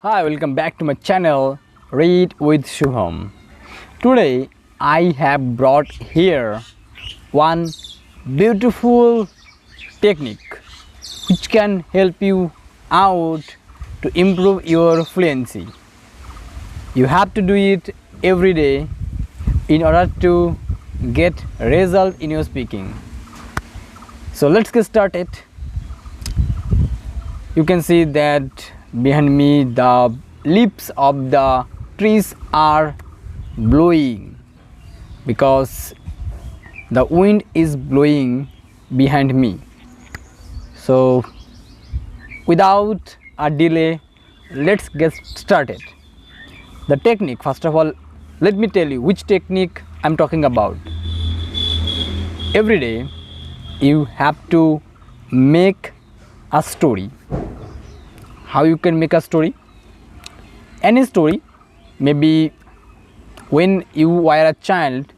Hi, welcome back to my channel Read with Shubham. Today I have brought here one beautiful technique which can help you out to improve your fluency. You have to do it every day in order to get result in your speaking. So let's get started. You can see that behind me the leaves of the trees are blowing because the wind is blowing behind me. So without a delay, let's get started. The technique, first of all, let me tell you which technique I'm talking about. Every day you have to make a story. How you can make a story? Any story. Maybe when you were a child,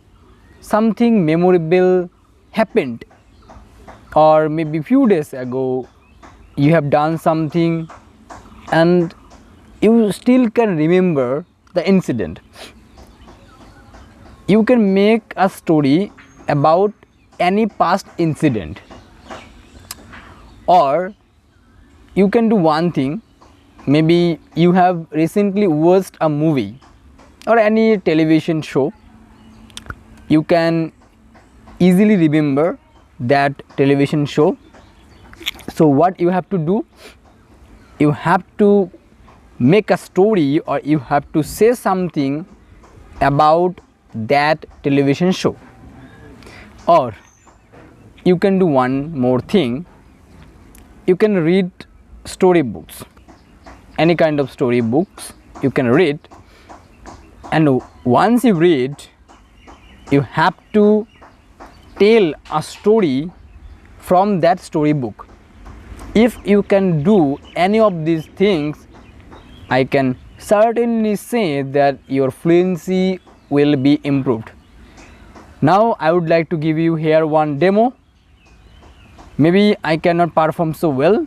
something memorable happened, or maybe few days ago you have done something and you still can remember the incident. You can make a story about any past incident, or you can do one thing. Maybe you have recently watched a movie or any television show. You can easily remember that television show. So what you have to do, you have to make a story, or you have to say something about that television show. Or you can do one more thing. You can read storybooks, any kind of storybooks you can read, and once you read, you have to tell a story from that storybook. If you can do any of these things, I can certainly say that your fluency will be improved. Now I would like to give you here one demo. Maybe I cannot perform so well.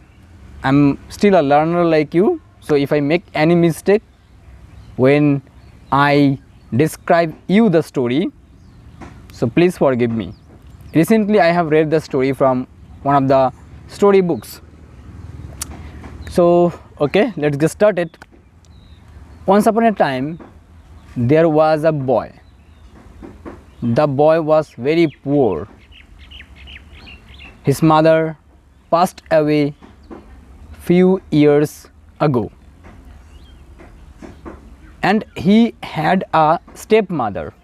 I'm still a learner like you, so if I make any mistake when I describe you the story, so please forgive me. Recently I have read the story from one of the story books. So okay, let's get started. Once upon a time there was a boy. The boy was very poor. His mother passed away few years ago, and he had a stepmother,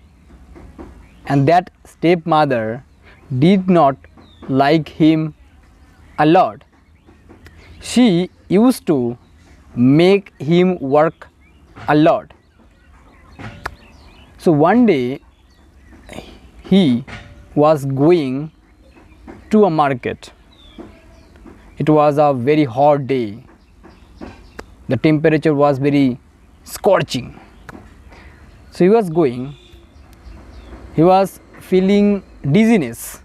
and that stepmother did not like him a lot. She used to make him work a lot. So one day he was going to a market. It was a very hot day. The temperature was very scorching. So he was going. He was feeling dizziness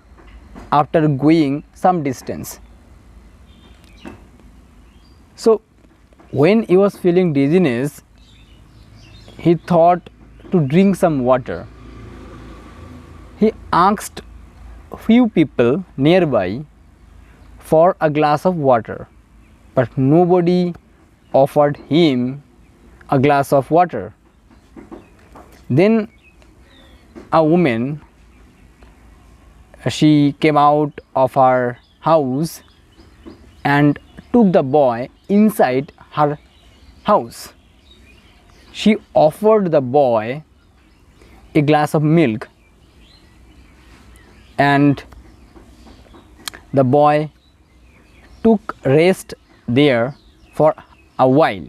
after going some distance. So when he was feeling dizziness, he thought to drink some water. He asked few people nearby for a glass of water, but nobody offered him a glass of water. Then a woman, she came out of her house and took the boy inside her house. She offered the boy a glass of milk, and the boy took rest there for a while.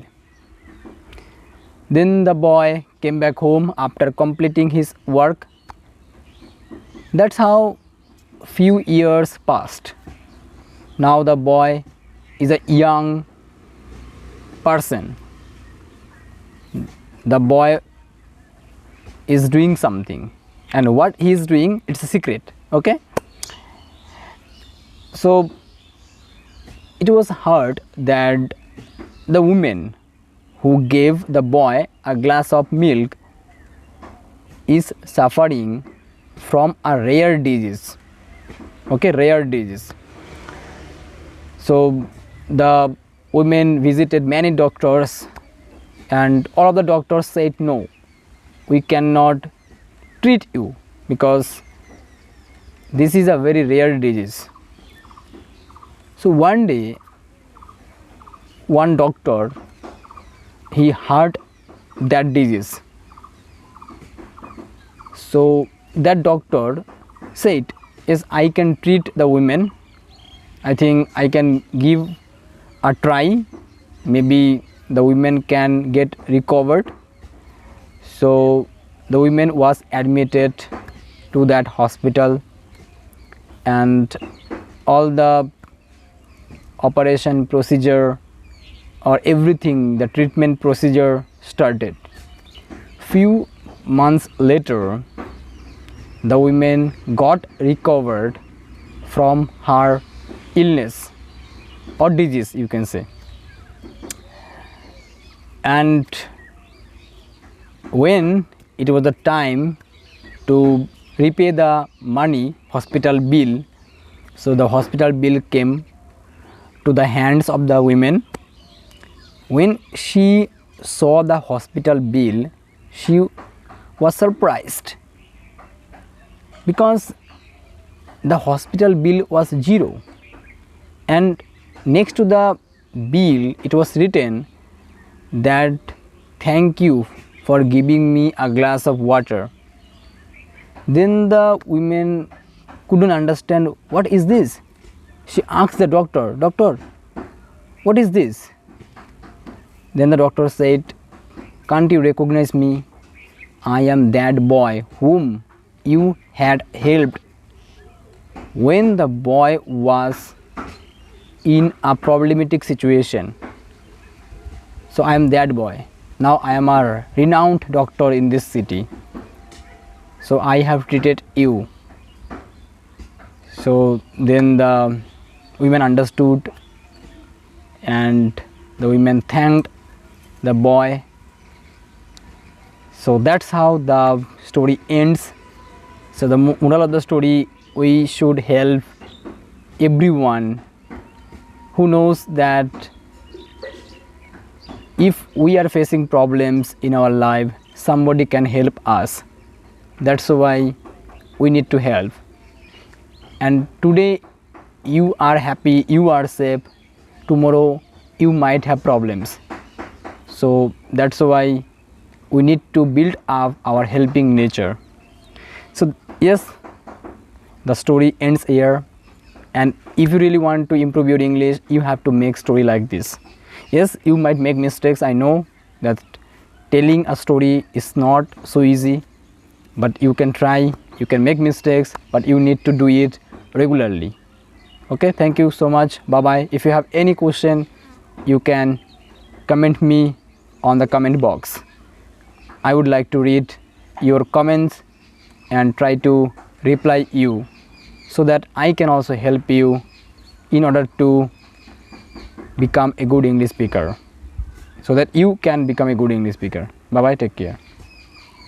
Then the boy came back home after completing his work. That's how few years passed. Now the boy is a young person. The boy is doing something, and what he is doing, it's a secret. Okay, so it was heard that the woman who gave the boy a glass of milk is suffering from a rare disease. Okay, rare disease. So the women visited many doctors, and all of the doctors said, no, we cannot treat you because this is a very rare disease. So one day, one doctor, he heard that disease. So that doctor said, yes, I can treat the women. I think I can give a try. Maybe the women can get recovered. So the woman was admitted to that hospital, and all the operation procedure or everything, the treatment procedure started. Few months later, the woman got recovered from her illness or disease, you can say. And when it was the time to repay the money, hospital bill, so the hospital bill came to the hands of the women. When she saw the hospital bill, she was surprised because the hospital bill was zero, and next to the bill it was written that thank you for giving me a glass of water. Then the women couldn't understand, what is this? She asked the doctor, doctor, what is this? Then the doctor said, can't you recognize me? I am that boy whom you had helped when the boy was in a problematic situation. So I am that boy. Now I am a renowned doctor in this city. So I have treated you. So then the women understood, and the women thanked the boy. So that's how the story ends. So the moral of the story, we should help everyone who knows that if we are facing problems in our life, somebody can help us. That's why we need to help. And today you are happy, you are safe, tomorrow you might have problems. So that's why we need to build up our helping nature. So yes, the story ends here, and if you really want to improve your English, you have to make story like this. Yes, you might make mistakes. I know that telling a story is not so easy, but you can try, you can make mistakes, but you need to do it regularly. Okay, thank you so much. Bye bye. If you have any question, you can comment me on the comment box. I would like to read your comments and try to reply you, so that I can also help you in order to become a good English speaker, so that you can become a good English speaker. Bye bye, take care.